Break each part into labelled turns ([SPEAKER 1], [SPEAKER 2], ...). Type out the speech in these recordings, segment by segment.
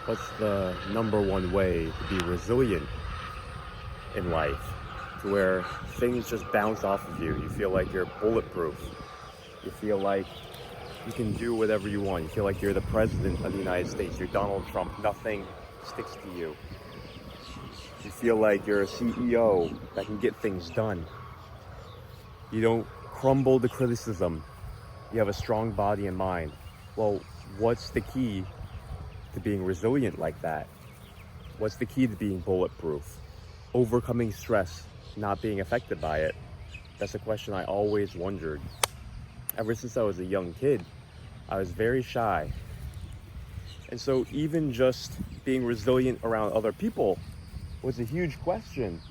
[SPEAKER 1] What's the number one way to be resilient in life? To where things just bounce off of you. You feel like you're bulletproof. You feel like you can do whatever you want. You feel like you're the president of the United States. You're Donald Trump. Nothing sticks to you. You feel like you're a CEO that can get things done. You don't crumble to criticism. You have a strong body and mind. Well, what's the key to being resilient like that? What's the key to being bulletproof? Overcoming stress, not being affected by it. That's a question I always wondered. Ever since I was a young kid, I was very shy. And so even just being resilient around other people was a huge question.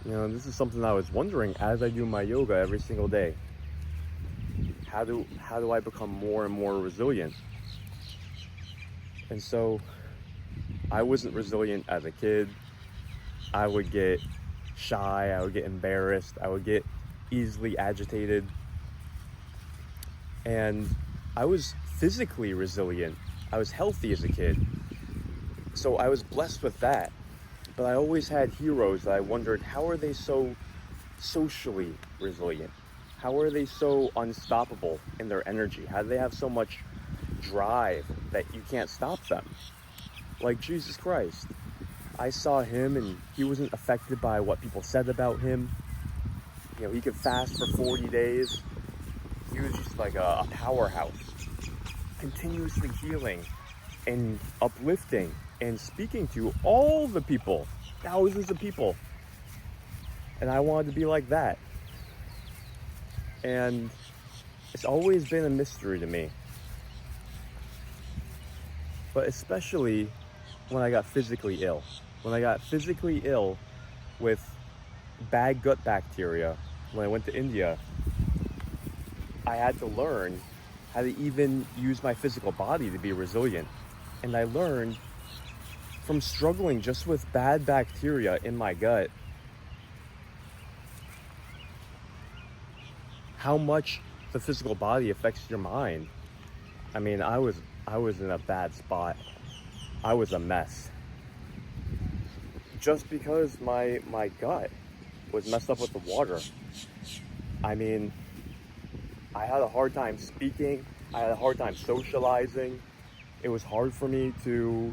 [SPEAKER 1] You know, this is something I was wondering as I do my yoga every single day. How do I become more and more resilient? And so I wasn't resilient as a kid. I would get shy, I would get embarrassed, I would get easily agitated. And I was physically resilient. I was healthy as a kid. So I was blessed with that. But I always had heroes that I wondered, how are they so socially resilient? How are they so unstoppable in their energy? How do they have so much drive that you can't stop them? Like Jesus Christ. I saw him and he wasn't affected by what people said about him. You know, he could fast for 40 days. He was just like a powerhouse, continuously healing and uplifting and speaking to all the people, thousands of people. And I wanted to be like that. And it's always been a mystery to me. But especially when I got physically ill. When I got physically ill with bad gut bacteria when I went to India, I had to learn how to even use my physical body to be resilient. And I learned from struggling just with bad bacteria in my gut how much the physical body affects your mind. I mean, I was in a bad spot. I was a mess. Just because my gut was messed up with the water. I mean, I had a hard time speaking. I had a hard time socializing. It was hard for me to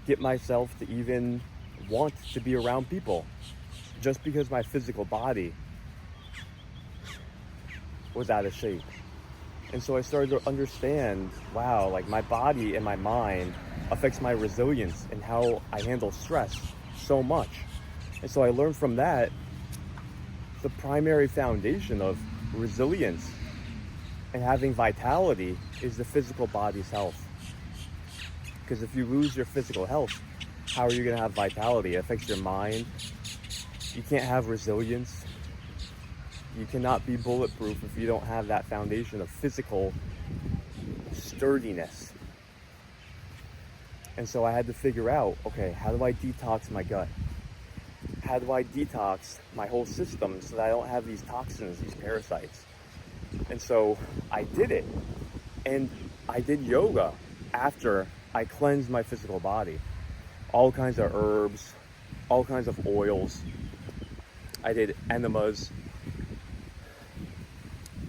[SPEAKER 1] get myself to even want to be around people. Just because my physical body was out of shape. And so I started to understand, wow, like my body and my mind affects my resilience and how I handle stress so much. And so I learned from that the primary foundation of resilience and having vitality is the physical body's health. Because if you lose your physical health, how are you going to have vitality? It affects your mind. You can't have resilience. You cannot be bulletproof if you don't have that foundation of physical sturdiness. And so I had to figure out, okay, how do I detox my gut? How do I detox my whole system so that I don't have these toxins, these parasites? And so I did it. And I did yoga after I cleansed my physical body. All kinds of herbs, all kinds of oils. I did enemas.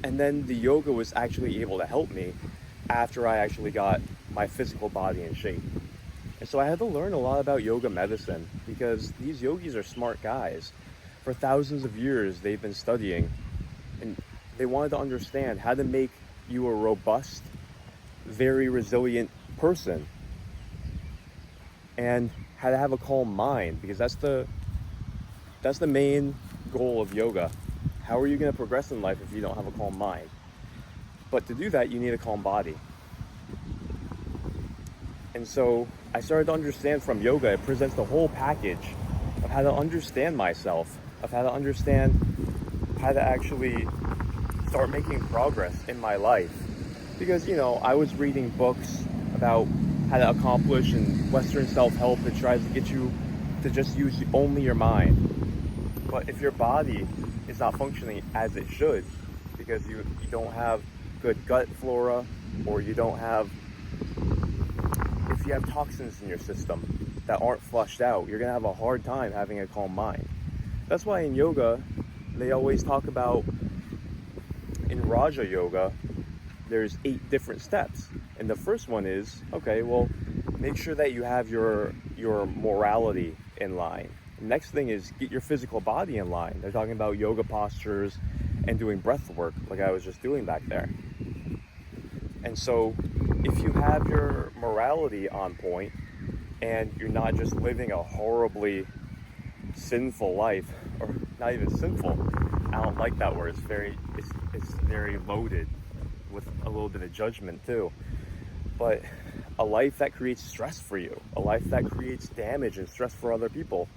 [SPEAKER 1] And then the yoga was actually able to help me after I actually got my physical body in shape. And so I had to learn a lot about yoga medicine because these yogis are smart guys. For thousands of years, they've been studying and they wanted to understand how to make you a robust, very resilient person and how to have a calm mind, because that's the main goal of yoga. How are you going to progress in life if you don't have a calm mind? But to do that, you need a calm body. And so I started to understand from yoga, it presents the whole package of how to understand myself, of how to understand how to actually start making progress in my life. Because, you know, I was reading books about how to accomplish and Western self-help that tries to get you to just use only your mind. But if your body is not functioning as it should, because you don't have good gut flora, or you don't have, if you have toxins in your system that aren't flushed out, you're going to have a hard time having a calm mind. That's why in yoga, they always talk about, in Raja Yoga, there's 8 different steps. And the first one is, okay, well, make sure that you have your morality in line. Next thing is get your physical body in line. They're talking about yoga postures and doing breath work like I was just doing back there. And so if you have your morality on point and you're not just living a horribly sinful life, or not even sinful, I don't like that word, it's very loaded with a little bit of judgment too, but a life that creates stress for you, a life that creates damage and stress for other people,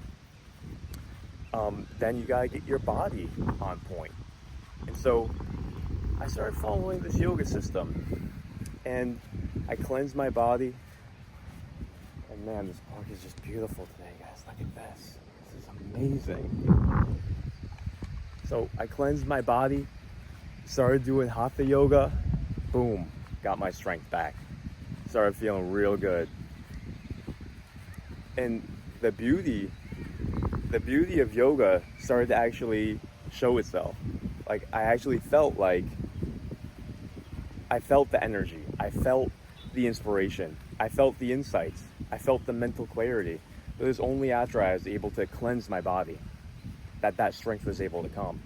[SPEAKER 1] then you gotta get your body on point. And so I started following this yoga system, and I cleansed my body. And man, this park is just beautiful today, guys. Look at this. This is amazing. So I cleansed my body, started doing hatha yoga, boom, got my strength back. Started feeling real good. And the beauty of yoga started to actually show itself. Like, I actually felt like, I felt the energy, I felt the inspiration, I felt the insights, I felt the mental clarity. It was only after I was able to cleanse my body that strength was able to come.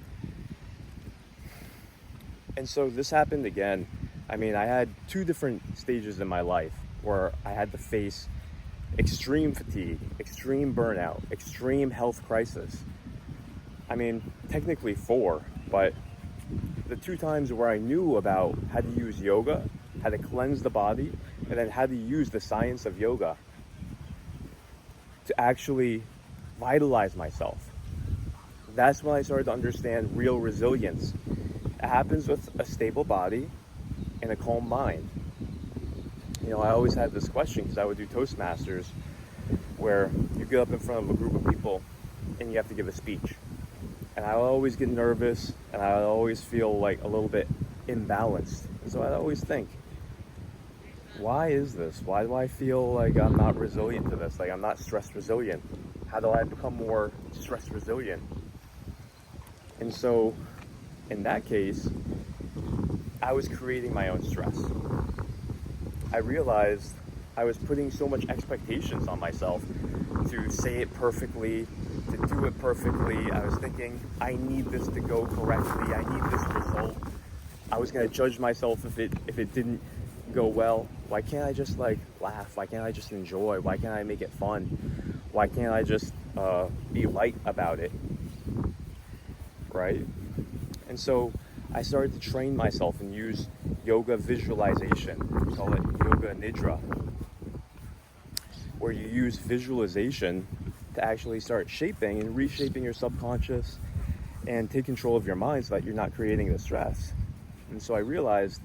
[SPEAKER 1] And so this happened again. I mean, I had 2 different stages in my life where I had to face extreme fatigue, extreme burnout, extreme health crisis. I mean, technically 4, but the 2 times where I knew about how to use yoga, how to cleanse the body, and then how to use the science of yoga to actually vitalize myself. That's when I started to understand real resilience. It happens with a stable body and a calm mind. You know, I always had this question because I would do Toastmasters where you get up in front of a group of people and you have to give a speech. And I would always get nervous and I would always feel like a little bit imbalanced. And so I'd always think, why is this? Why do I feel like I'm not resilient to this? Like, I'm not stress resilient. How do I become more stress resilient? And so in that case, I was creating my own stress. I realized I was putting so much expectations on myself to say it perfectly, to do it perfectly. I was thinking, I need this to go correctly. I need this result. I was going to judge myself if it didn't go well. Why can't I just like laugh? Why can't I just enjoy? Why can't I make it fun? Why can't I just be light about it? Right? And so I started to train myself and use yoga visualization. We call it yoga nidra, where you use visualization to actually start shaping and reshaping your subconscious and take control of your mind so that you're not creating the stress. And so I realized,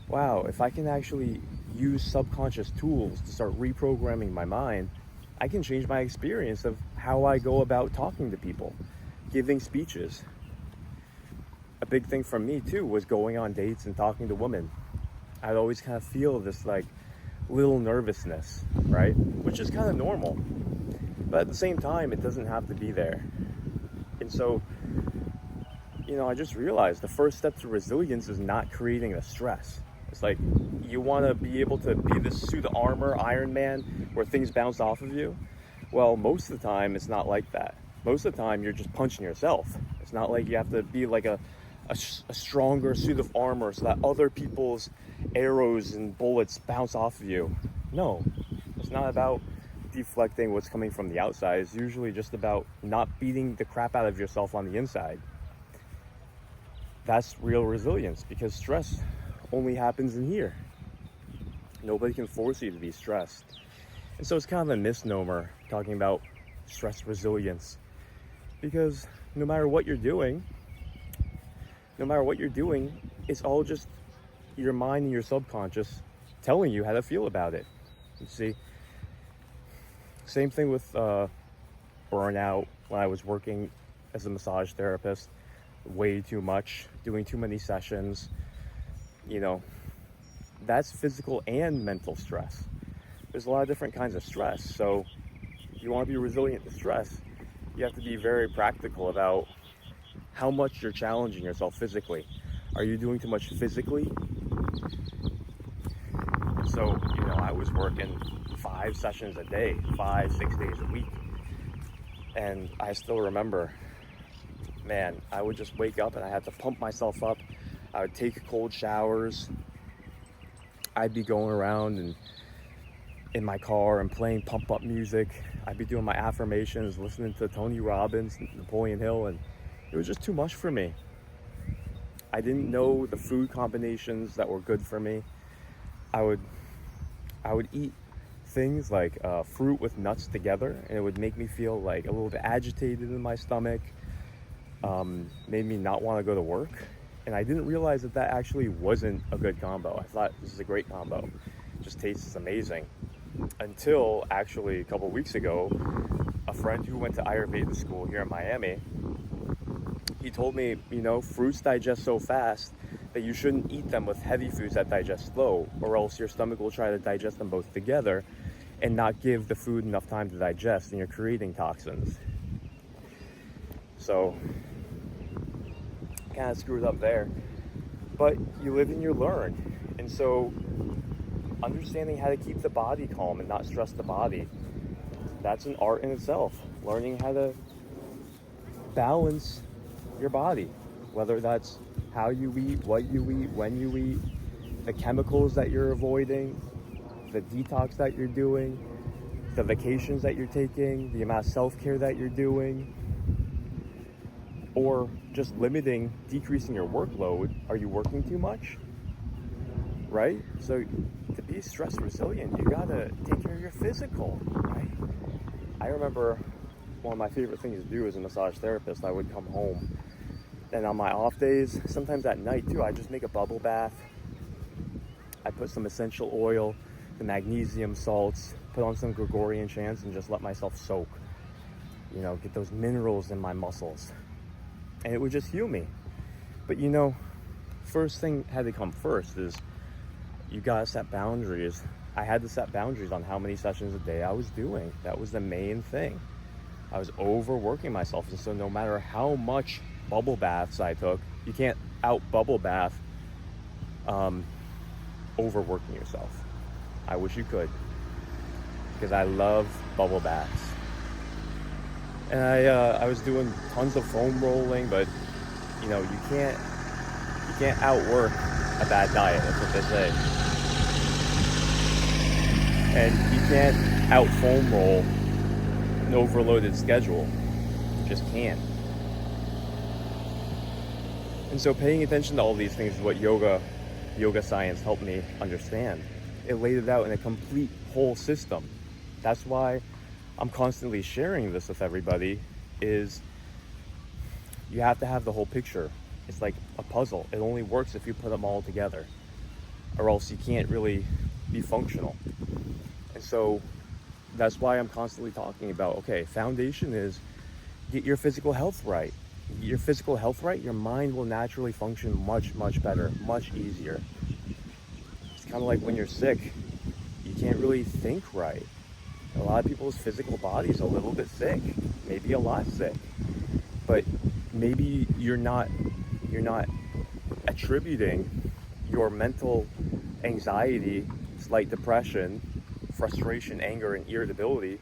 [SPEAKER 1] wow, if I can actually use subconscious tools to start reprogramming my mind, I can change my experience of how I go about talking to people, giving speeches. A big thing for me too was going on dates and talking to women. I'd always kind of feel this like little nervousness, right? Which is kind of normal. But at the same time, it doesn't have to be there. And so, you know, I just realized the first step to resilience is not creating the stress. It's like, you want to be able to be this suit of armor, Iron Man, where things bounce off of you. Well, most of the time, it's not like that. Most of the time, you're just punching yourself. It's not like you have to be like a stronger suit of armor so that other people's arrows and bullets bounce off of you. No, it's not about deflecting what's coming from the outside. It's usually just about not beating the crap out of yourself on the inside. That's real resilience, because stress only happens in here. Nobody can force you to be stressed. And so it's kind of a misnomer talking about stress resilience, because no matter what you're doing, it's all just your mind and your subconscious telling you how to feel about it. You see, same thing with burnout. When I was working as a massage therapist, way too much, doing too many sessions, you know, that's physical and mental stress. There's a lot of different kinds of stress. So if you want to be resilient to stress, you have to be very practical about how much you're challenging yourself physically. Are you doing too much physically? So, I was working 5 sessions a day, 5-6 days a week. And I still remember, man, I would just wake up and I had to pump myself up. I would take cold showers. I'd be going around and in my car and playing pump up music. I'd be doing my affirmations, listening to Tony Robbins, Napoleon Hill, and it was just too much for me. I didn't know the food combinations that were good for me. I would eat things like fruit with nuts together, and it would make me feel like a little bit agitated in my stomach, made me not want to go to work. And I didn't realize that actually wasn't a good combo. I thought this is a great combo. It just tastes amazing. Until actually a couple of weeks ago, a friend who went to Ayurveda school here in Miami, he told me, fruits digest so fast that you shouldn't eat them with heavy foods that digest slow, or else your stomach will try to digest them both together and not give the food enough time to digest, and you're creating toxins. So, kind of screwed up there. But you live and you learn. And so, understanding how to keep the body calm and not stress the body, that's an art in itself. Learning how to balance your body, whether that's how you eat, what you eat, when you eat, the chemicals that you're avoiding, the detox that you're doing, the vacations that you're taking, the amount of self-care that you're doing, or just decreasing your workload. Are you working too much? Right? So to be stress resilient, you gotta take care of your physical, right? I remember one of my favorite things to do as a massage therapist, I would come home and on my off days, sometimes at night too, I just make a bubble bath. I put some essential oil, the magnesium salts, put on some Gregorian chants, and just let myself soak. Get those minerals in my muscles. And it would just heal me. But first thing had to come first is you gotta set boundaries. I had to set boundaries on how many sessions a day I was doing. That was the main thing. I was overworking myself, and so no matter how much bubble baths I took, you can't out bubble bath overworking yourself. I wish you could, because I love bubble baths. And I was doing tons of foam rolling, but you can't outwork a bad diet. That's what they say. And you can't out foam roll an overloaded schedule. You just can't. And so paying attention to all these things is what yoga science helped me understand. It laid it out in a complete whole system. That's why I'm constantly sharing this with everybody, is you have to have the whole picture. It's like a puzzle. It only works if you put them all together, or else you can't really be functional. And so that's why I'm constantly talking about, okay, foundation is get your physical health right. Get your physical health right, your mind will naturally function much, much better, much easier. It's kind of like when you're sick, you can't really think right. A lot of people's physical body's a little bit sick, maybe a lot sick, but maybe you're not attributing your mental anxiety, slight depression, frustration, anger, and irritability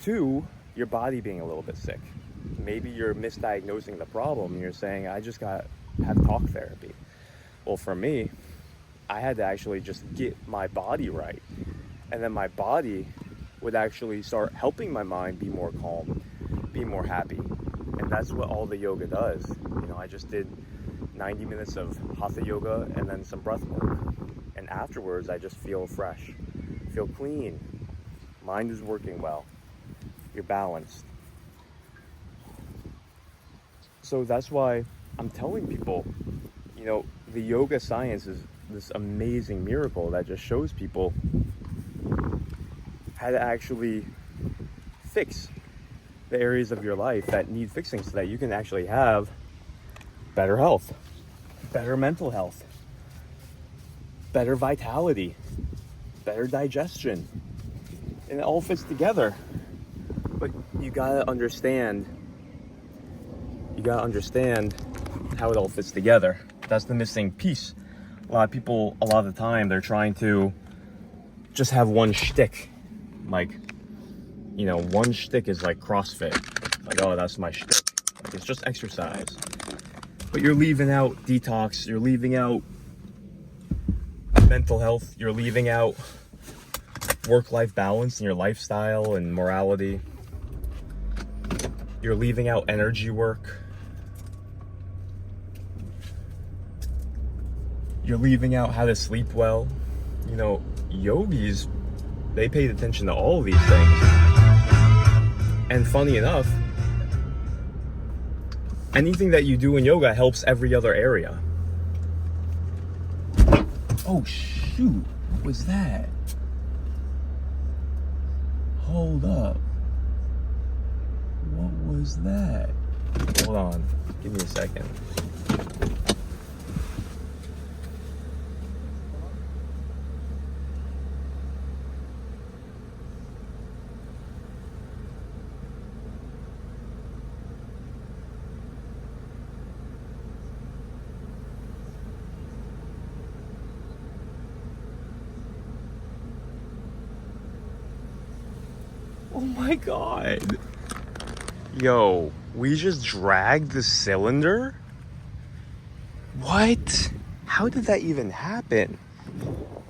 [SPEAKER 1] to your body being a little bit sick. Maybe you're misdiagnosing the problem and you're saying, I just got to have talk therapy. Well, for me, I had to actually just get my body right. And then my body would actually start helping my mind be more calm, be more happy. And that's what all the yoga does. I just did 90 minutes of hatha yoga and then some breath work. And afterwards, I just feel fresh, feel clean. Mind is working well. You're balanced. So that's why I'm telling people, the yoga science is this amazing miracle that just shows people how to actually fix the areas of your life that need fixing so that you can actually have better health, better mental health. better vitality, better digestion, and it all fits together. But you gotta understand how it all fits together. That's the missing piece. A lot of people, a lot of the time, they're trying to just have one shtick. Like, you know, one shtick is like CrossFit. Like, oh, that's my shtick. Like, it's just exercise. But you're leaving out detox, you're leaving out mental health, you're leaving out work-life balance and your lifestyle and morality. You're leaving out energy work. You're leaving out how to sleep well. You know, yogis, they paid attention to all of these things. And funny enough, anything that you do in yoga helps every other area. Oh shoot, what was that? Hold up. What was that? Hold on, give me a second. Oh my god. Yo, we just dragged the cylinder? What? How did that even happen?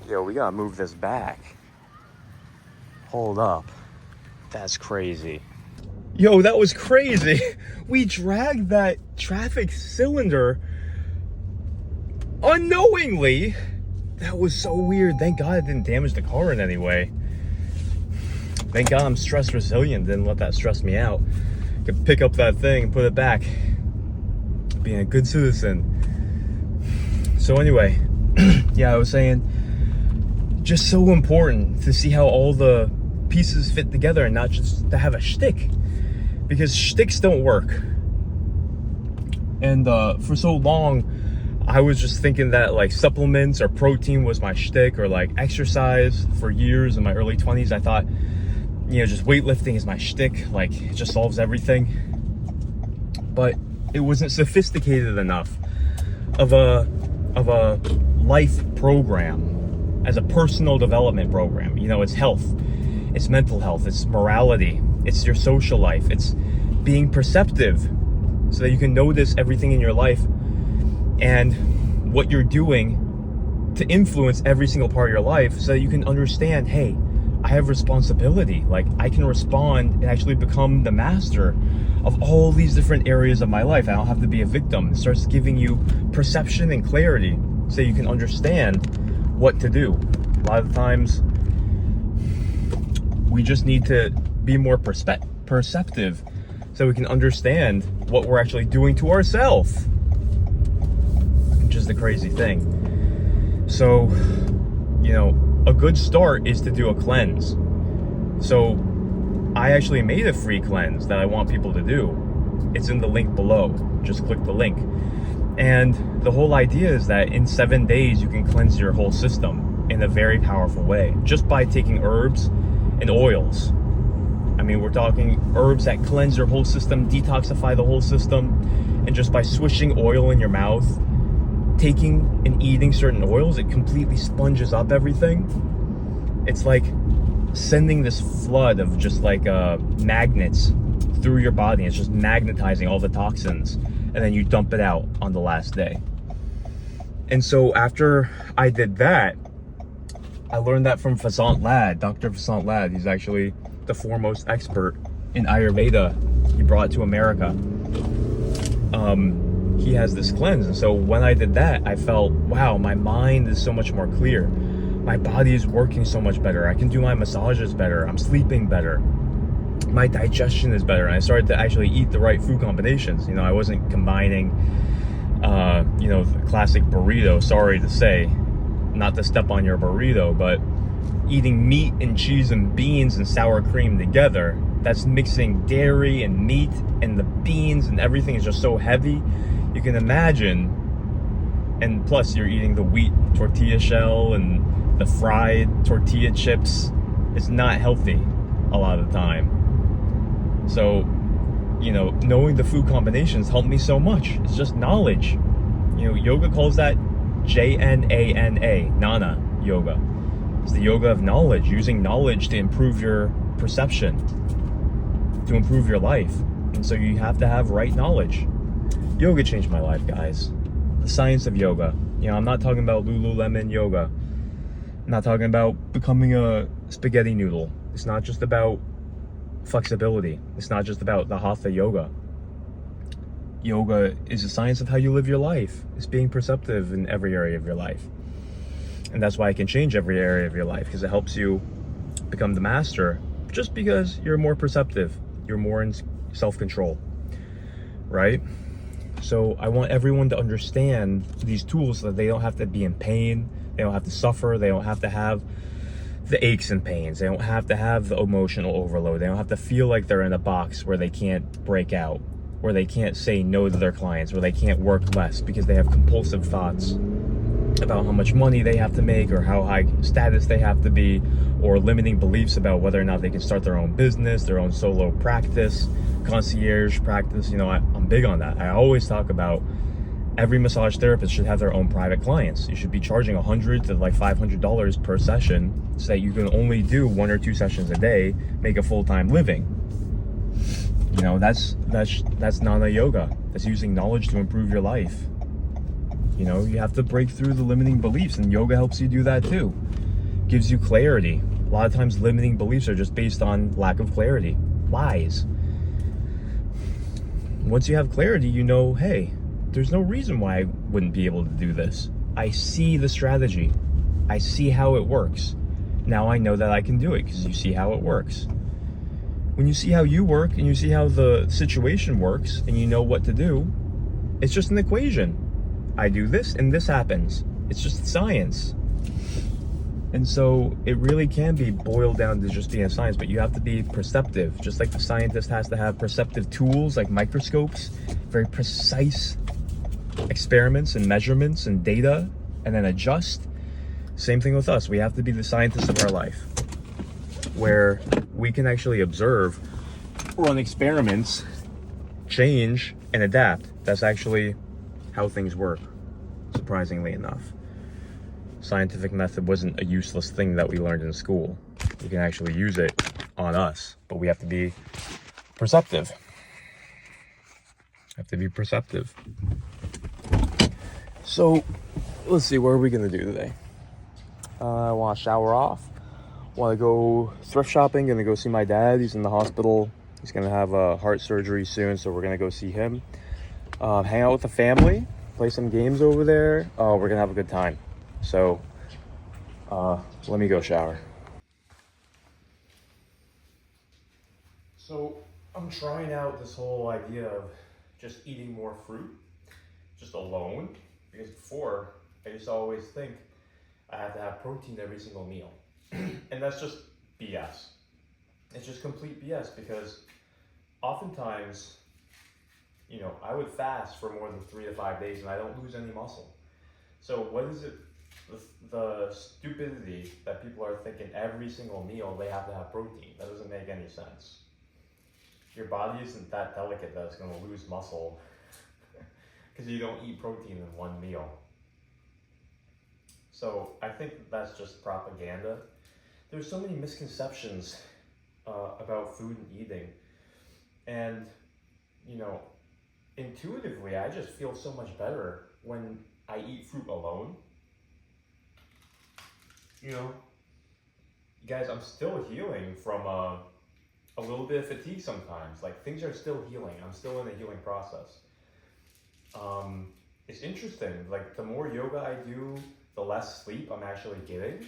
[SPEAKER 1] Yo, we gotta move this back. Hold up. That's crazy. Yo, that was crazy. We dragged that traffic cylinder unknowingly. That was so weird. Thank God it didn't damage the car in any way. Thank God I'm stress resilient, didn't let that stress me out. Could pick up that thing and put it back. Being a good citizen. So anyway, yeah, I was saying, just so important to see how all the pieces fit together and not just to have a shtick. Because shticks don't work. And for so long, I was just thinking that like supplements or protein was my shtick, or like exercise. For years in my early 20s, I thought, you know, just weightlifting is my shtick, like it just solves everything. But it wasn't sophisticated enough of a life program, as a personal development program. You know, it's health, it's mental health, it's morality, it's your social life, it's being perceptive so that you can notice everything in your life and what you're doing to influence every single part of your life, so that you can understand, hey, I have responsibility. Like, I can respond and actually become the master of all these different areas of my life. I don't have to be a victim. It starts giving you perception and clarity so you can understand what to do. A lot of the times, we just need to be more perceptive so we can understand what we're actually doing to ourselves, which is the crazy thing. So, you know, a good start is to do a cleanse. So I actually made a free cleanse that I want people to do. It's in the link below. Just click the link. And the whole idea is that in 7 days, you can cleanse your whole system in a very powerful way, just by taking herbs and oils. I mean, we're talking herbs that cleanse your whole system, detoxify the whole system, and just by swishing oil in your mouth, taking and eating certain oils, it completely sponges up everything. It's like sending this flood of just like magnets through your body. It's just magnetizing all the toxins, and then you dump it out on the last day. And so after I did that, I learned that from Vasant Lad, Dr. Vasant Lad. He's actually the foremost expert in Ayurveda. He brought it to America. He has this cleanse. And so when I did that, I felt, wow, my mind is so much more clear. My body is working so much better. I can do my massages better. I'm sleeping better. My digestion is better. And I started to actually eat the right food combinations. You know, I wasn't combining, you know, the classic burrito, sorry to say, not to step on your burrito, but eating meat and cheese and beans and sour cream together. That's mixing dairy and meat, and the beans and everything is just so heavy. You can imagine And plus, you're eating the wheat tortilla shell and the fried tortilla chips. It's not healthy a lot of the time. So, knowing the food combinations helped me so much. It's just knowledge. Yoga calls that Jnana, Nana yoga. It's the yoga of knowledge, using knowledge to improve your perception, to improve your life. And so you have to have right knowledge. Yoga changed my life, guys. The science of yoga. I'm not talking about Lululemon yoga. I'm not talking about becoming a spaghetti noodle. It's not just about flexibility. It's not just about the hatha yoga. Yoga is the science of how you live your life. It's being perceptive in every area of your life. And that's why it can change every area of your life, because it helps you become the master just because you're more perceptive. You're more in self-control, right? So I want everyone to understand these tools so that they don't have to be in pain. They don't have to suffer. They don't have to have the aches and pains. They don't have to have the emotional overload. They don't have to feel like they're in a box where they can't break out, where they can't say no to their clients, where they can't work less because they have compulsive thoughts about how much money they have to make or how high status they have to be, or limiting beliefs about whether or not they can start their own business, their own solo practice, concierge practice. I'm big on that. I always talk about every massage therapist should have their own private clients. You should be charging $100 to $500 per session so that you can only do 1 or 2 sessions a day, make a full-time living. That's Nana yoga. That's using knowledge to improve your life. You have to break through the limiting beliefs, and yoga helps you do that too. Gives you clarity. A lot of times limiting beliefs are just based on lack of clarity, lies. Once you have clarity, hey, there's no reason why I wouldn't be able to do this. I see the strategy. I see how it works. Now I know that I can do it because you see how it works. When you see how you work and you see how the situation works and you know what to do, it's just an equation. I do this and this happens. It's just science. And so it really can be boiled down to just being a science, but you have to be perceptive. Just like the scientist has to have perceptive tools like microscopes, very precise experiments and measurements and data, and then adjust. Same thing with us. We have to be the scientists of our life, where we can actually observe, run experiments, change, and adapt. That's actually how things work, surprisingly enough. Scientific method wasn't a useless thing that we learned in school. We can actually use it on us, but we have to be perceptive. So, let's see, what are we gonna do today? I want to shower off. Want to go thrift shopping. Gonna go see my dad. He's in the hospital. He's gonna have a heart surgery soon, so we're gonna go see him. Hang out with the family, play some games over there. We're gonna have a good time. So let me go shower. So I'm trying out this whole idea of just eating more fruit, just alone, because before I used to always think I had to have protein every single meal. And that's just BS. It's just complete BS, because oftentimes, I would fast for more than 3 to 5 days and I don't lose any muscle. So what is it, the stupidity that people are thinking every single meal they have to have protein? That doesn't make any sense. Your body isn't that delicate that it's going to lose muscle because you don't eat protein in one meal. So I think that's just propaganda. There's so many misconceptions about food and eating. And, intuitively, I just feel so much better when I eat fruit alone. Guys, I'm still healing from a little bit of fatigue sometimes. Like, things are still healing. I'm still in the healing process. It's interesting. Like, the more yoga I do, the less sleep I'm actually getting.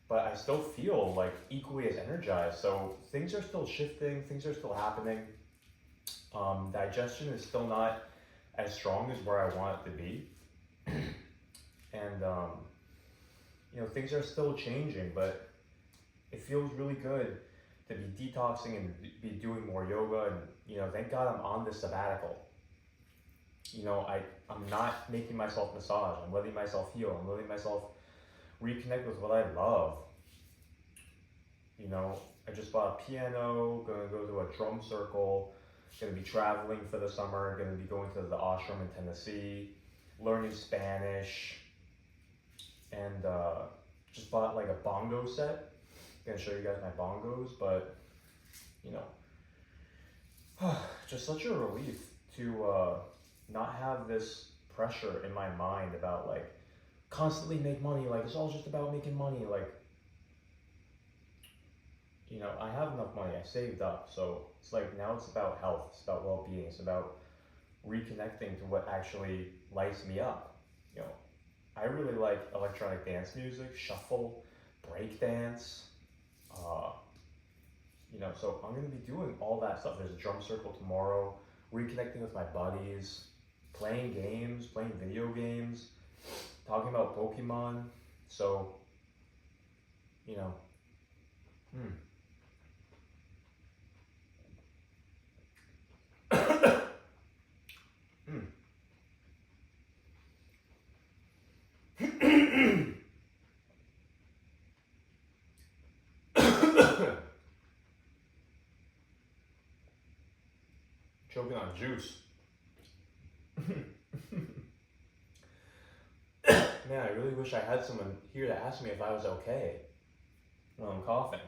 [SPEAKER 1] But I still feel like equally as energized. So things are still shifting. Things are still happening. Digestion is still not as strong as where I want it to be. And, things are still changing, but it feels really good to be detoxing and be doing more yoga. And, thank God I'm on this sabbatical. I'm not making myself massage. I'm letting myself heal. I'm letting myself reconnect with what I love. I just bought a piano, gonna go to a drum circle, gonna be traveling for the summer, gonna be going to the ashram in Tennessee, learning Spanish, and just bought like a bongo set. Gonna show you guys my bongos, but just such a relief to not have this pressure in my mind about like constantly make money, like it's all just about making money, like I have enough money, I saved up, so it's like now it's about health, it's about well-being, it's about reconnecting to what actually lights me up. I really like electronic dance music, shuffle, break dance, so I'm going to be doing all that stuff. There's a drum circle tomorrow, reconnecting with my buddies, playing games, playing video games, talking about Pokemon, so, choking on juice. Man, I really wish I had someone here to ask me if I was okay when I'm coughing.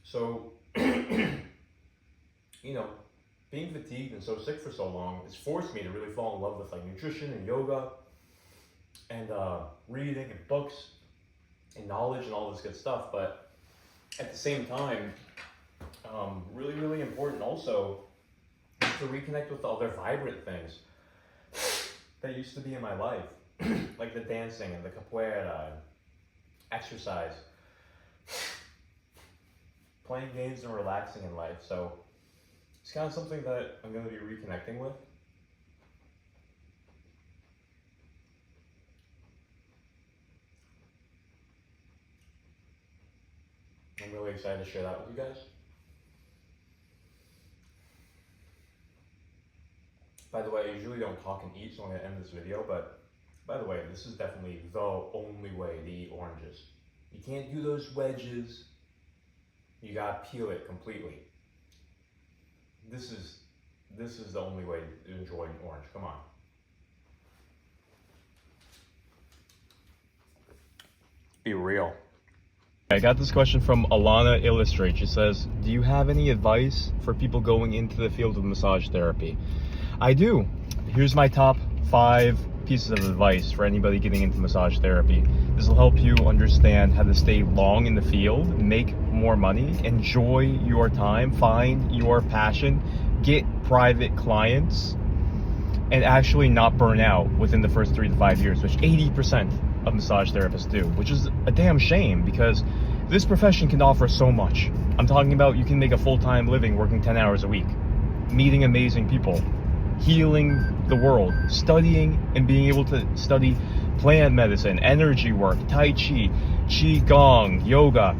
[SPEAKER 1] So, being fatigued and so sick for so long, it's forced me to really fall in love with like nutrition and yoga and reading and books and knowledge and all this good stuff. But at the same time, really, really important also to reconnect with the other vibrant things that used to be in my life, like the dancing and the capoeira, exercise, playing games and relaxing in life. So it's kind of something that I'm going to be reconnecting with. I'm really excited to share that with you guys. By the way, I usually don't talk and eat, so I'm going to end this video, but by the way, this is definitely the only way to eat oranges. You can't do those wedges. You gotta peel it completely. This is the only way to enjoy an orange. Come on. Be real. I got this question from Alana Illustrate. She says, do you have any advice for people going into the field of massage therapy? I do. Here's my top 5 pieces of advice for anybody getting into massage therapy. This will help you understand how to stay long in the field, make more money, enjoy your time, find your passion, get private clients, and actually not burn out within the first 3 to 5 years, which 80% of massage therapists do, which is a damn shame because this profession can offer so much. I'm talking about you can make a full-time living working 10 hours a week, meeting amazing people, healing the world, studying and being able to study plant medicine, energy work, tai chi, qigong, yoga.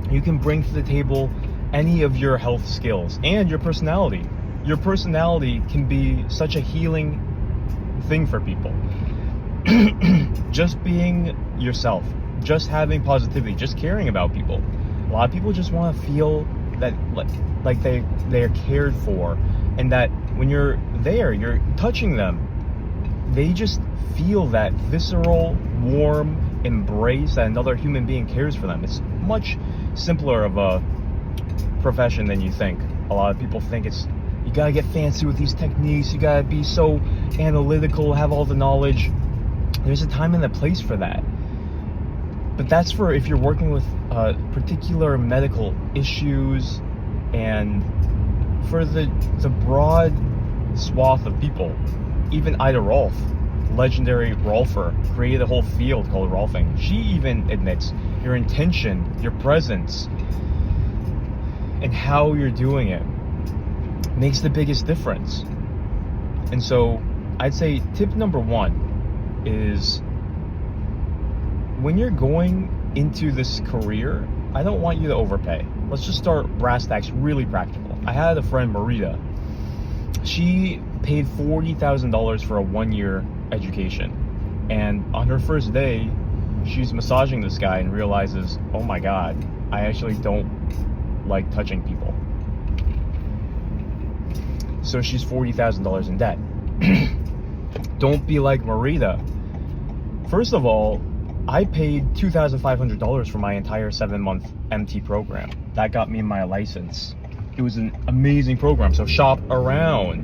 [SPEAKER 1] You can bring to the table any of your health skills and your personality. Your personality can be such a healing thing for people. Just being yourself, just having positivity, just caring about people. A lot of people just want to feel that like they're cared for, and that when you're there, you're touching them, they just feel that visceral, warm embrace that another human being cares for them. It's much simpler of a profession than you think. A lot of people think it's, you gotta get fancy with these techniques, you gotta be so analytical, have all the knowledge. There's a time and a place for that. But that's for if you're working with particular medical issues, and for the broad swath of people. Even Ida Rolf, legendary Rolfer, created a whole field called Rolfing. She even admits your intention, your presence, and how you're doing it makes the biggest difference. And so I'd say tip number 1 is, when you're going into this career, I don't want you to overpay. Let's just start brass tacks, really practical.
[SPEAKER 2] I had a friend, Marita. She paid $40,000 for a 1-year education. And on her first day, she's massaging this guy and realizes, oh my God, I actually don't like touching people. So she's $40,000 in debt. Don't be like Marita. First of all, I paid $2,500 for my entire 7-month MT program. That got me my license. It was an amazing program, so shop around.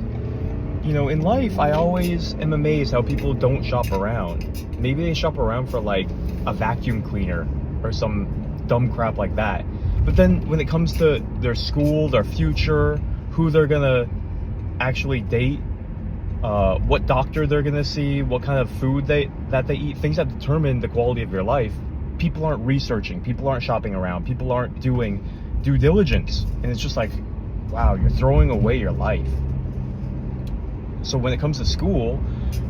[SPEAKER 2] You know, in life, I always am amazed how people don't shop around. Maybe they shop around for like a vacuum cleaner or some dumb crap like that. But then when it comes to their school, their future, who they're gonna actually date, what doctor they're gonna see, what kind of food that they eat, things that determine the quality of your life, people aren't researching, people aren't shopping around, people aren't doing due diligence. And it's just like, wow, you're throwing away your life. So when it comes to school,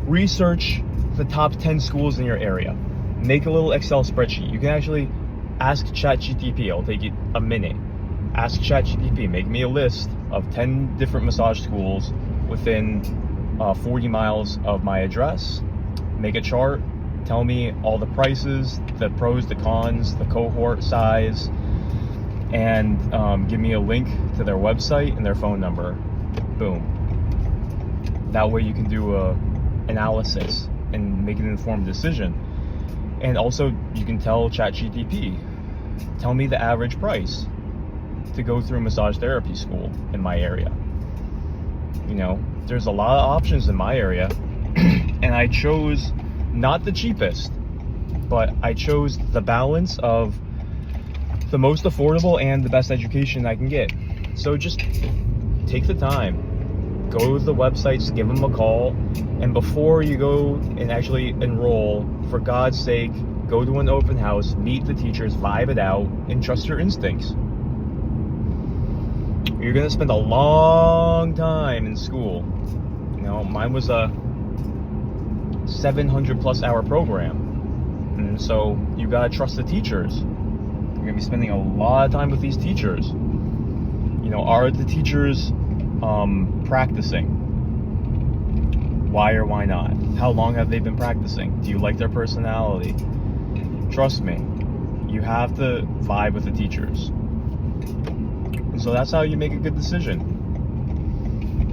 [SPEAKER 2] research the top 10 schools in your area. Make a little Excel spreadsheet. You can actually ask ChatGPT. It'll take you a minute. Ask ChatGPT, make me a list of 10 different massage schools within 40 miles of my address. Make a chart. Tell me all the prices, the pros, the cons, the cohort size, and give me a link to their website and their phone number. Boom. That way you can do a analysis and make an informed decision. And also you can tell ChatGPT, tell me the average price to go through massage therapy school in my area. You know, there's a lot of options in my area, and I chose not the cheapest, but I chose the balance of the most affordable and the best education I can get. So just take the time. Go to the websites, give them a call, and before you go and actually enroll, for God's sake, go to an open house, meet the teachers, vibe it out, and trust your instincts. You're gonna spend a long time in school. You know, mine was a 700+ hour program, and so you gotta trust the teachers. You're gonna be spending a lot of time with these teachers. You know, are the teachers practicing? Why or why not? How long have they been practicing? Do you like their personality? Trust me, you have to vibe with the teachers. And so that's how you make a good decision.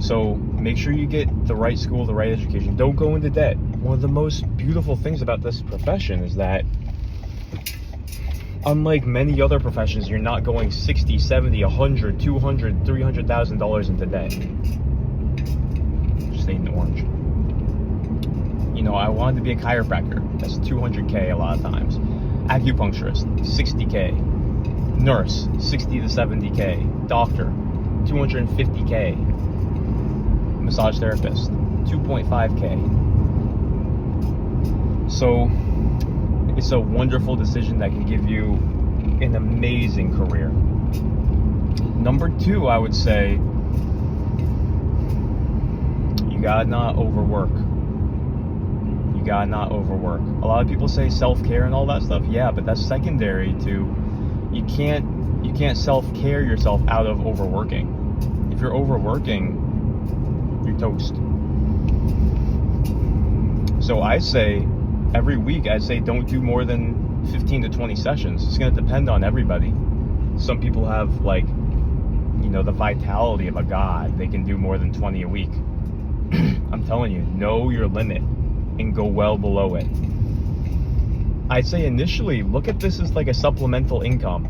[SPEAKER 2] So make sure you get the right school, the right education. Don't go into debt. One of the most beautiful things about this profession is that unlike many other professions, you're not going 60, 70, 100, 200, $300,000 into debt. Just ate an orange. You know, I wanted to be a chiropractor. That's $200K a lot of times. Acupuncturist, $60K. Nurse, $60 to $70K. Doctor, $250K. Massage therapist, $2.5K. So it's a wonderful decision that can give you an amazing career. Number 2, I would say, you gotta not overwork. You gotta not overwork. A lot of people say self-care and all that stuff. Yeah, but that's secondary to, you can't self-care yourself out of overworking. If you're overworking, you're toast. So I say, every week, I'd say don't do more than 15 to 20 sessions. It's going to depend on everybody. Some people have, like, you know, the vitality of a god. They can do more than 20 a week. I'm telling you, know your limit and go well below it. I'd say initially, look at this as like a supplemental income.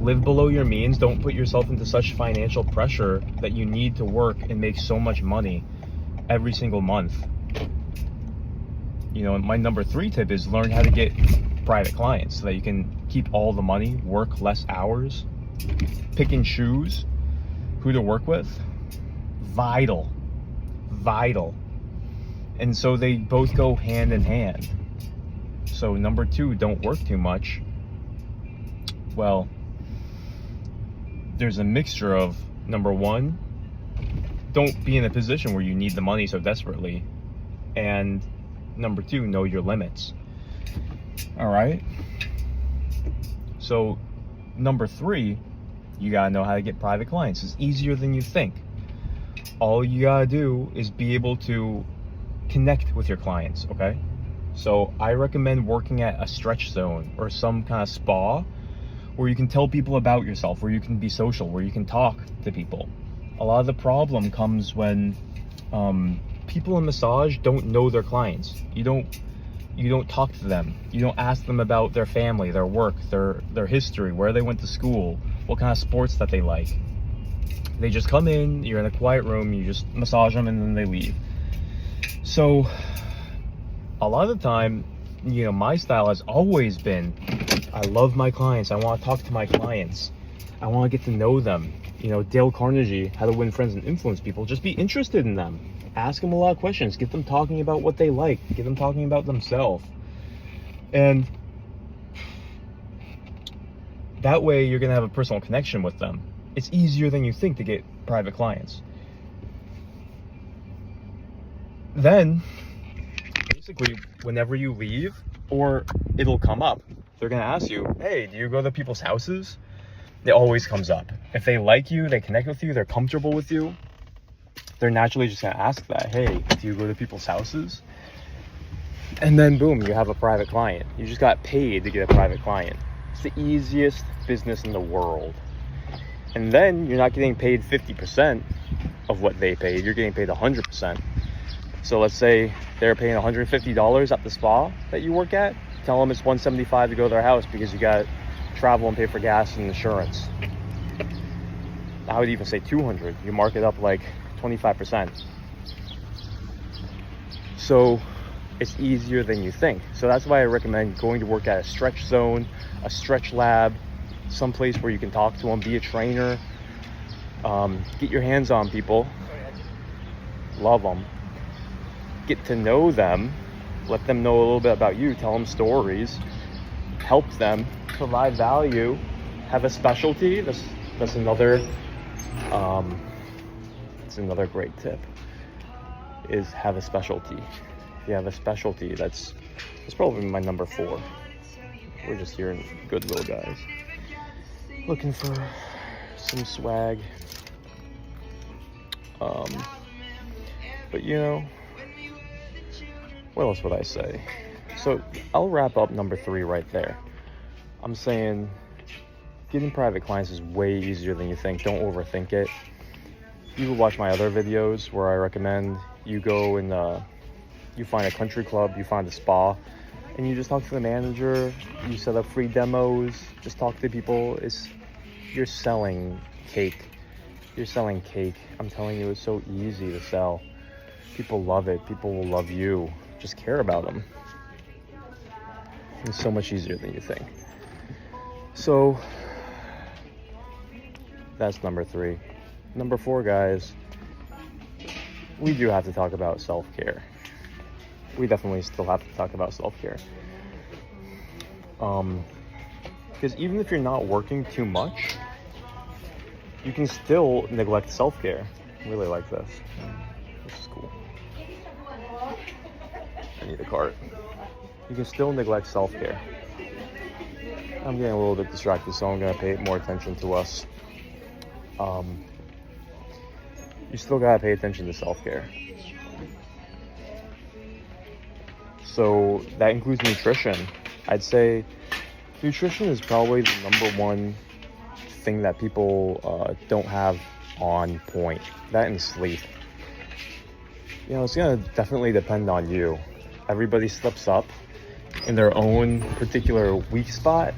[SPEAKER 2] Live below your means. Don't put yourself into such financial pressure that you need to work and make so much money every single month. You know, my number 3 tip is learn how to get private clients so that you can keep all the money, work less hours, pick and choose who to work with. Vital. And so they both go hand in hand. So number 2, don't work too much. Well, there's a mixture of, number 1, don't be in a position where you need the money so desperately. And number 2, know your limits. All right. So number 3, You gotta know how to get private clients. It's easier than you think. All you gotta do is be able to connect with your clients, okay? So I recommend working at a stretch zone or some kind of spa where you can tell people about yourself, where you can be social, where you can talk to people. A lot of the problem comes when people in massage don't know their clients. You don't talk to them. You don't ask them about their family, their work, their history, where they went to school, what kind of sports that they like. They just come in, you're in a quiet room, you just massage them, and then they leave. So a lot of the time, my style has always been, I love my clients. I want to talk to my clients. I want to get to know them. Dale Carnegie, How to Win Friends and Influence People. Just be interested in them. Ask them a lot of questions. Get them talking about what they like. Get them talking about themselves. And that way you're going to have a personal connection with them. It's easier than you think to get private clients. Then, basically, whenever you leave, or it'll come up, they're going to ask you, hey, do you go to people's houses? It always comes up. If they like you, they connect with you, they're comfortable with you, they're naturally just going to ask that, hey, do you go to people's houses? And then boom, you have a private client. You just got paid to get a private client. It's the easiest business in the world. And then you're not getting paid 50% of what they paid, you're getting paid 100%. So let's say they're paying $150 at the spa that you work at. Tell them it's $175 to go to their house because you got to travel and pay for gas and insurance. I would even say $200. You mark it up like 25%. So it's easier than you think. So that's why I recommend going to work at a stretch zone, a stretch lab, someplace where you can talk to them, be a trainer, get your hands on people, love them, get to know them, let them know a little bit about you, tell them stories, help them, provide value, have a specialty. That's another it's another great tip, is have a specialty. If you have a specialty, that's probably my number 4. We're just here in Goodwill, guys, looking for some swag. But what else would I say? So I'll wrap up number 3 right there. I'm saying getting private clients is way easier than you think. Don't overthink it. You can watch my other videos where I recommend you go and you find a country club, you find a spa, and you just talk to the manager. You set up free demos, just talk to people. You're selling cake. You're selling cake. I'm telling you, it's so easy to sell. People love it. People will love you. Just care about them. It's so much easier than you think. So that's number 3. Number 4, guys, we do have to talk about self-care. We definitely still have to talk about self-care. Because even if you're not working too much, you can still neglect self-care. I really like this. This is cool. I need a cart. You can still neglect self-care. I'm getting a little bit distracted, so I'm going to pay more attention to us. You still got to pay attention to self-care. So that includes nutrition. I'd say nutrition is probably the number 1 thing that people don't have on point. That and sleep. It's going to definitely depend on you. Everybody slips up in their own particular weak spot.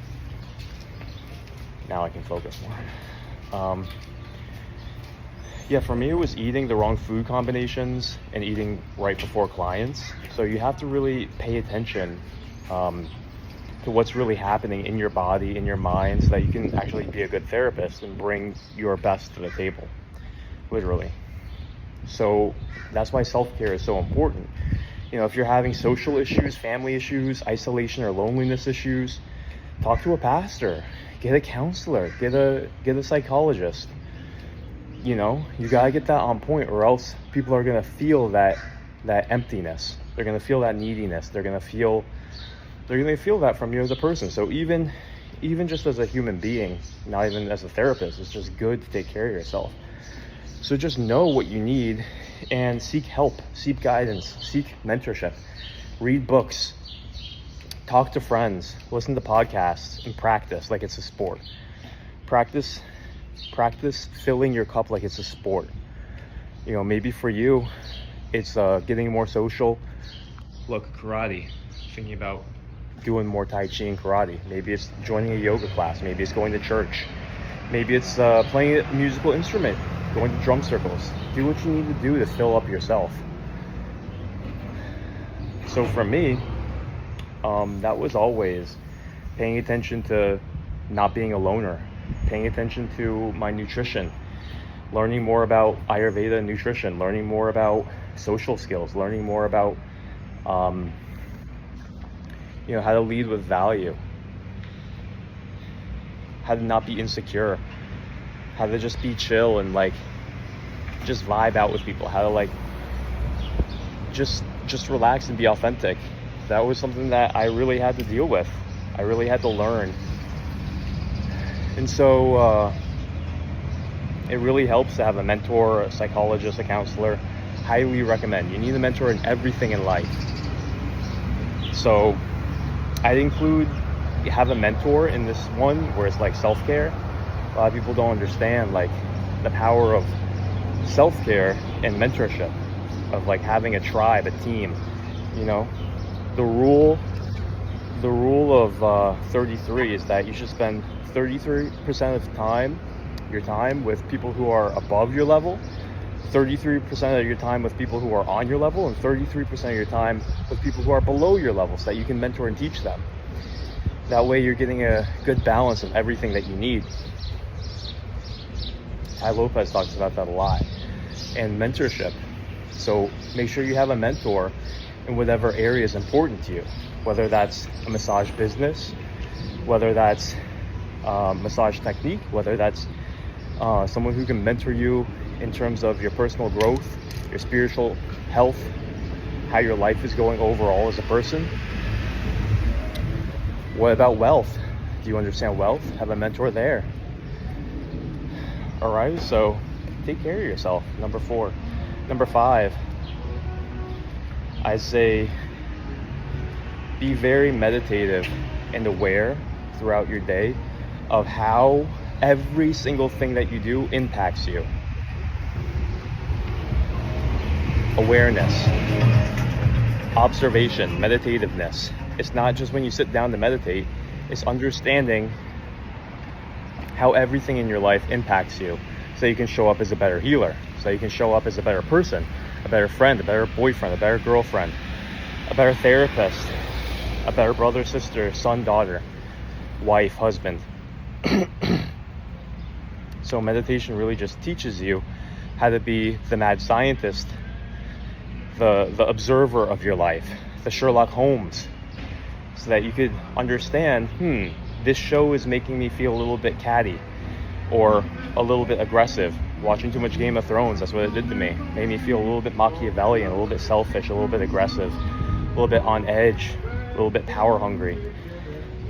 [SPEAKER 2] Now I can focus more. For me, it was eating the wrong food combinations and eating right before clients. So you have to really pay attention to what's really happening in your body, in your mind, so that you can actually be a good therapist and bring your best to the table, literally. So that's why self-care is so important. If you're having social issues, family issues, isolation or loneliness issues, talk to a pastor, get a counselor, get a psychologist. You gotta get that on point, or else people are gonna feel that emptiness. They're gonna feel that neediness. They're gonna feel that from you as a person. So even even just as a human being, not even as a therapist. It's just good to take care of yourself. So just know what you need and seek help, seek guidance, seek mentorship, read books, talk to friends, listen to podcasts, and practice like it's a sport. Practice filling your cup like it's a sport. You know, maybe for you, it's getting more social. Look, karate, thinking about doing more Tai Chi and karate. Maybe it's joining a yoga class. Maybe it's going to church. Maybe it's playing a musical instrument, going to drum circles. Do what you need to do to fill up yourself. So for me, that was always paying attention to not being a loner, paying attention to my nutrition, learning more about Ayurveda nutrition, learning more about social skills, learning more about how to lead with value, how to not be insecure, how to just be chill and like just vibe out with people, how to like just relax and be authentic. That was something that I really had to deal with. I really had to learn. And so it really helps to have a mentor, a psychologist, a counselor. Highly recommend. You need a mentor in everything in life. So I'd include have a mentor in this one where it's like self-care. A lot of people don't understand like the power of self-care and mentorship, of like having a tribe, a team. You know, the rule of 33 is that you should spend 33% of your time with people who are above your level, 33% of your time with people who are on your level, and 33% of your time with people who are below your level, so that you can mentor and teach them. That way you're getting a good balance of everything that you need. Tai Lopez talks about that a lot. And mentorship. So make sure you have a mentor in whatever area is important to you, whether that's a massage business, whether that's massage technique, whether that's someone who can mentor you in terms of your personal growth, your spiritual health, how your life is going overall as a person. What about wealth? Do you understand wealth? Have a mentor there. All right, so take care of yourself. Number 4. Number 5, I say be very meditative and aware throughout your day of how every single thing that you do impacts you. Awareness, observation, meditativeness. It's not just when you sit down to meditate, it's understanding how everything in your life impacts you, so you can show up as a better healer, so you can show up as a better person, a better friend, a better boyfriend, a better girlfriend, a better therapist, a better brother, sister, son, daughter, wife, husband. So meditation really just teaches you how to be the mad scientist, the observer of your life, the Sherlock Holmes, so that you could understand, this show is making me feel a little bit catty or a little bit aggressive. Watching too much Game of Thrones, that's what it did to me. Made me feel a little bit Machiavellian, a little bit selfish, a little bit aggressive, a little bit on edge, a little bit power hungry.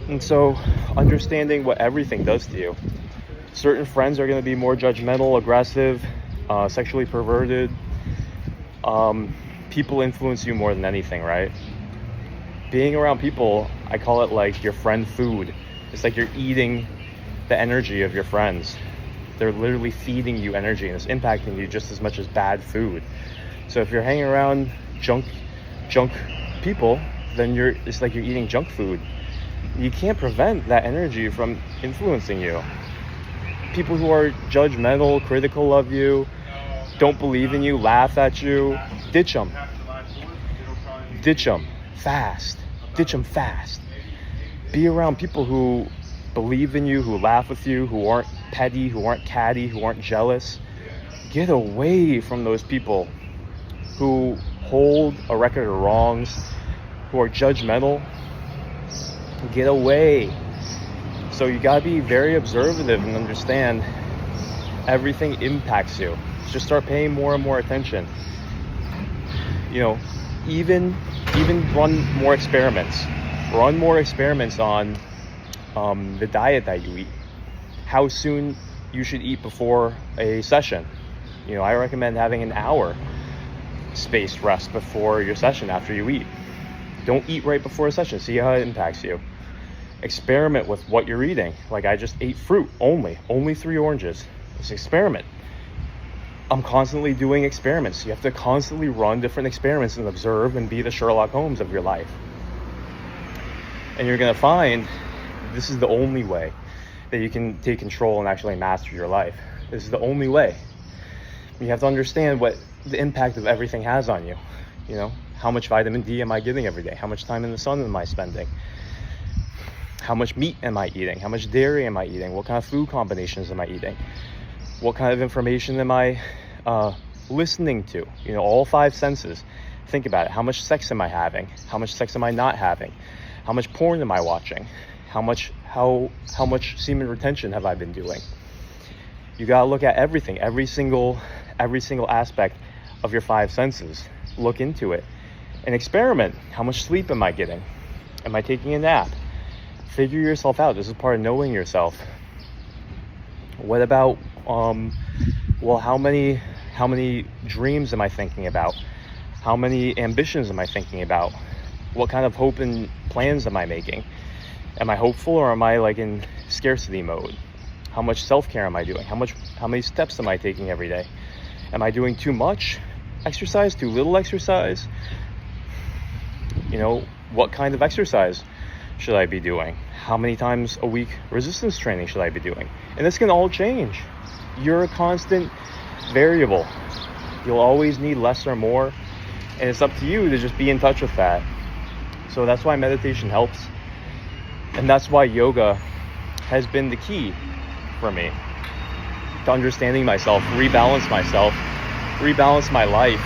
[SPEAKER 2] And so understanding what everything does to you. Certain friends are going to be more judgmental, aggressive, sexually perverted. People influence you more than anything, right? Being around people, I call it like your friend food. It's like you're eating the energy of your friends. They're literally feeding you energy, and it's impacting you just as much as bad food. So if you're hanging around junk people, then it's like you're eating junk food. You can't prevent that energy from influencing you. People who are judgmental, critical of you, don't believe in you, laugh at you, ditch them. Ditch them fast. Ditch them fast. Be around people who believe in you, who laugh with you, who aren't petty, who aren't catty, who aren't jealous. Get away from those people who hold a record of wrongs, who are judgmental. Get away. So you gotta be very observative and understand everything impacts you. Just start paying more and more attention. You know, even run more experiments. Run more experiments on the diet that you eat, how soon you should eat before a session. I recommend having an hour spaced rest before your session after you eat. Don't eat right before a session. See how it impacts you. Experiment with what you're eating. Like, I just ate fruit only 3 oranges. It's an experiment. I'm constantly doing experiments. You have to constantly run different experiments and observe and be the Sherlock Holmes of your life. And you're going to find this is the only way that you can take control and actually master your life. This is the only way. You have to understand what the impact of everything has on you. How much vitamin D am I getting every day? How much time in the sun am I spending? How much meat am I eating? How much dairy am I eating? What kind of food combinations am I eating? What kind of information am I listening to? All 5 senses. Think about it. How much sex am I having? How much sex am I not having? How much porn am I watching? How much semen retention have I been doing? You gotta look at everything, every single aspect of your 5 senses. Look into it and experiment. How much sleep am I getting? Am I taking a nap? Figure yourself out. This is part of knowing yourself. What about how many dreams am I thinking about? How many ambitions am I thinking about? What kind of hope and plans am I making? Am I hopeful, or am I like in scarcity mode? How much self-care am I doing? How many steps am I taking every day? Am I doing too much exercise, too little exercise? What kind of exercise should I be doing? How many times a week resistance training should I be doing? And this can all change. You're a constant variable. You'll always need less or more, and it's up to you to just be in touch with that. So that's why meditation helps, and that's why yoga has been the key for me to understanding myself, rebalance my life,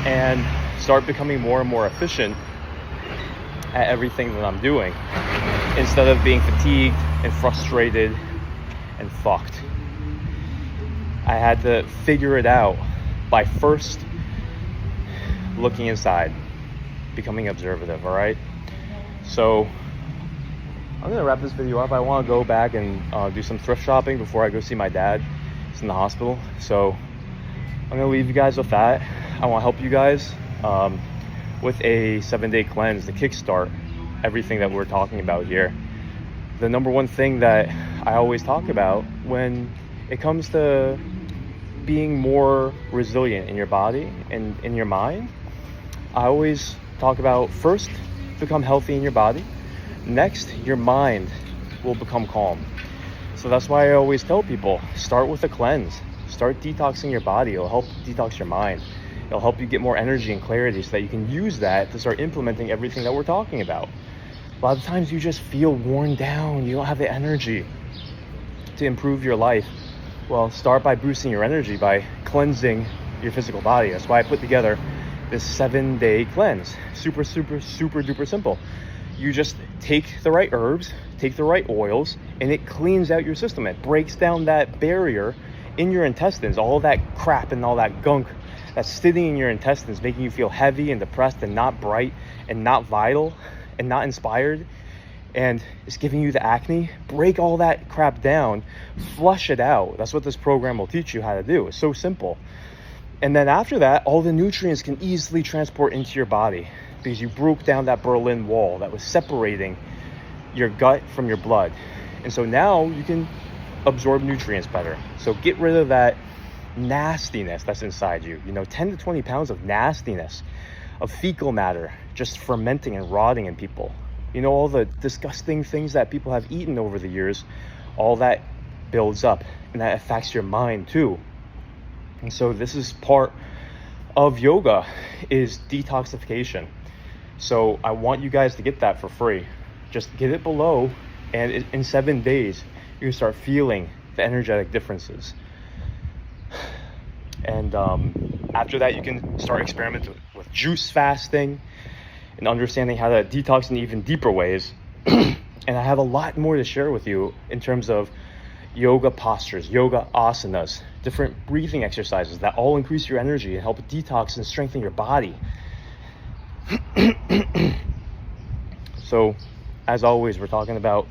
[SPEAKER 2] and start becoming more and more efficient at everything that I'm doing, instead of being fatigued and frustrated and fucked. I had to figure it out by first looking inside, becoming observative. All right, so I'm gonna wrap this video up. I want to go back and do some thrift shopping before I go see my dad. He's in the hospital, so I'm gonna leave you guys with that. I want to help you guys with a 7-day cleanse to kickstart everything that we're talking about here. The number one thing that I always talk about when it comes to being more resilient in your body and in your mind, I always talk about first, become healthy in your body. Next, your mind will become calm. So that's why I always tell people, start with a cleanse. Start detoxing your body. It'll help detox your mind. It'll help you get more energy and clarity so that you can use that to start implementing everything that we're talking about. A lot of times you just feel worn down. You don't have the energy to improve your life. Well, start by boosting your energy by cleansing your physical body. That's why I put together this 7-day cleanse. Super, super, super duper simple. You just take the right herbs, take the right oils, and it cleans out your system. It breaks down that barrier in your intestines, all that crap and all that gunk that's sitting in your intestines, making you feel heavy and depressed and not bright and not vital and not inspired, and it's giving you the acne. Break all that crap down, flush it out. That's what this program will teach you how to do. It's so simple. And then after that, all the nutrients can easily transport into your body because you broke down that Berlin Wall that was separating your gut from your blood. And so now you can absorb nutrients better. So get rid of that nastiness that's inside you. 10 to 20 pounds of nastiness, of fecal matter just fermenting and rotting in people. All the disgusting things that people have eaten over the years, all that builds up, and that affects your mind too. And so this is part of yoga, is detoxification. So I want you guys to get that for free. Just get it below, and in 7 days, you can start feeling the energetic differences. And after that, you can start experimenting with juice fasting and understanding how to detox in even deeper ways. And I have a lot more to share with you in terms of yoga postures, yoga asanas, different breathing exercises that all increase your energy and help detox and strengthen your body. So as always, we're talking about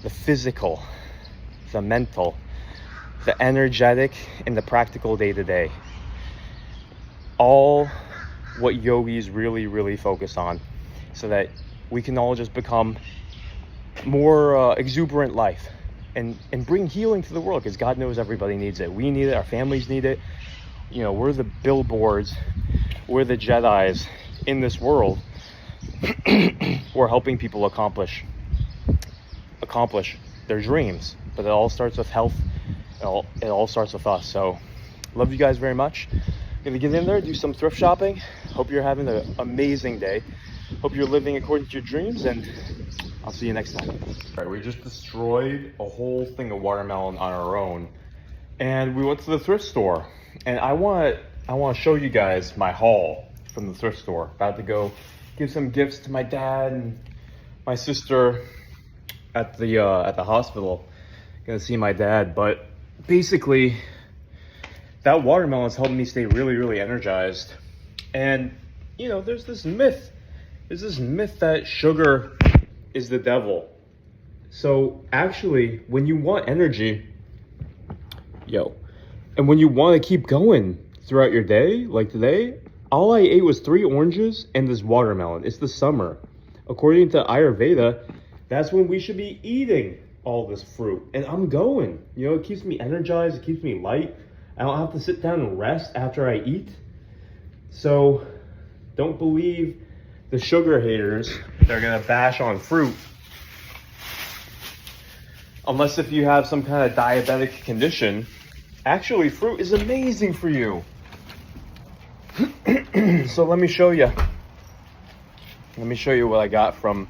[SPEAKER 2] the physical, the mental, the energetic, and the practical day-to-day. All what yogis really focus on, so that we can all just become more exuberant life and bring healing to the world, because God knows everybody needs it. We need it, our families need it. You know, we're the billboards, we're the Jedis in this world. We're helping people accomplish their dreams, but it all starts with health. It all starts with us. So love you guys very much. Gonna get in there, do some thrift shopping. Hope you're having an amazing day. Hope you're living according to your dreams, and I'll see you next time. All right, we just destroyed a whole thing of watermelon on our own, and we went to the thrift store, and I want to show you guys my haul from the thrift store. About to go give some gifts to my dad and my sister at the hospital. Gonna see my dad, but basically that watermelon is helping me stay really energized. And you know, there's this myth that sugar is the devil. So actually, when you want energy, and when you want to keep going throughout your day, like today, all I ate was 3 oranges and this watermelon. It's the summer. According to Ayurveda, that's when we should be eating all this fruit. And I'm going. You know, it keeps me energized, it keeps me light. I don't have to sit down and rest after I eat. So don't believe the sugar haters. They're gonna bash on fruit. Unless if you have some kind of diabetic condition. Actually, fruit is amazing for you. So let me show you. Let me show you what I got from,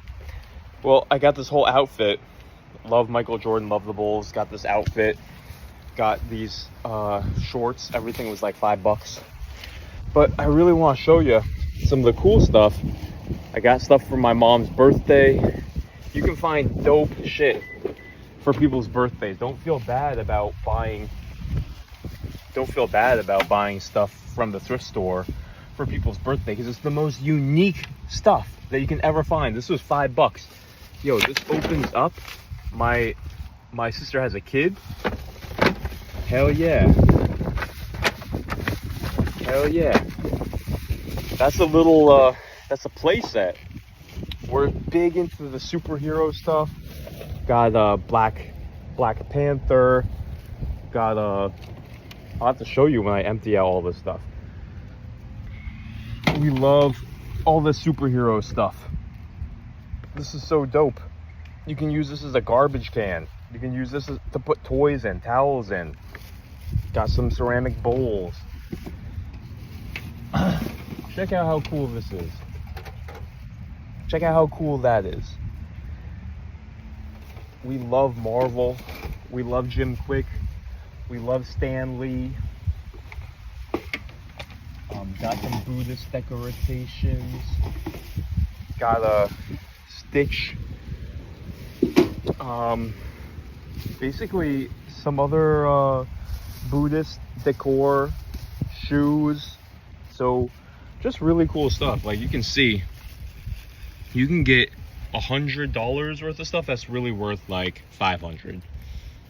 [SPEAKER 2] well, I got this whole outfit. Love Michael Jordan, love the Bulls. Got this outfit. Got these shorts. Everything was like $5. But I really want to show you some of the cool stuff. I got stuff for my mom's birthday. You can find dope shit for people's birthdays. Don't feel bad about buying stuff from the thrift store for people's birthday, because it's the most unique stuff that you can ever find. This was $5. Yo, this opens up. My sister has a kid. Hell yeah. Hell yeah. That's a little that's a play set. We're big into the superhero stuff. Got Black Panther. Got I'll have to show you when I empty out all this stuff. We love all the superhero stuff. This is so dope. You can use this as a garbage can. You can use this to put toys in, towels in. Got some ceramic bowls. Check out how cool this is. Check out how cool that is. We love Marvel. We love Jim Quick. We love Stan Lee. Got some Buddhist decorations. Got a Stitch. Basically some other Buddhist decor, shoes. So just really cool stuff. Like you can see, you can get $100 worth of stuff that's really worth like $500.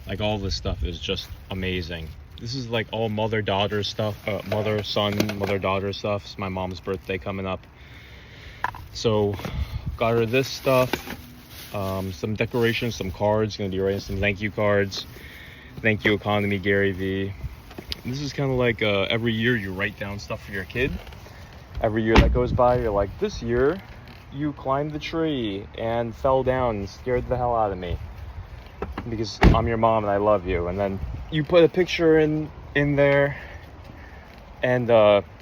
[SPEAKER 2] Like all this stuff is just amazing. This is like all mother-daughter stuff, mother-son, mother-daughter stuff. It's my mom's birthday coming up. So got her this stuff, some decorations, some cards. Gonna be writing some thank you cards. Thank you, Economy Gary V. This is kind of like every year you write down stuff for your kid. Every year that goes by, you're like, this year you climbed the tree and fell down and scared the hell out of me because I'm your mom and I love you. And then you put a picture in there, and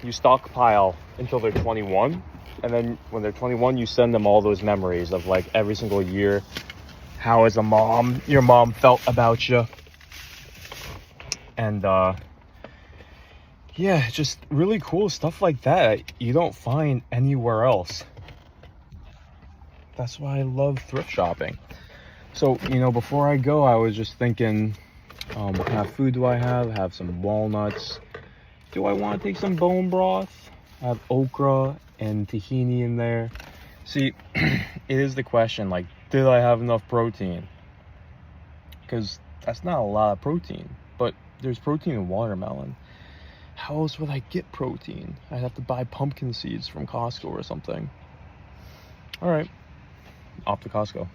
[SPEAKER 2] you stockpile until they're 21. And then when they're 21, you send them all those memories of like every single year, how as a mom, your mom felt about you. And yeah, just really cool stuff like that you don't find anywhere else. That's why I love thrift shopping. So, you know, before I go, I was just thinking, what kind of food do I have? I have some walnuts. Do I want to take some bone broth? I have okra and tahini in there. See, it is the question, like, did I have enough protein? Because that's not a lot of protein, but there's protein in watermelon. How else would I get protein? I'd have to buy pumpkin seeds from Costco or something. All right, off to Costco.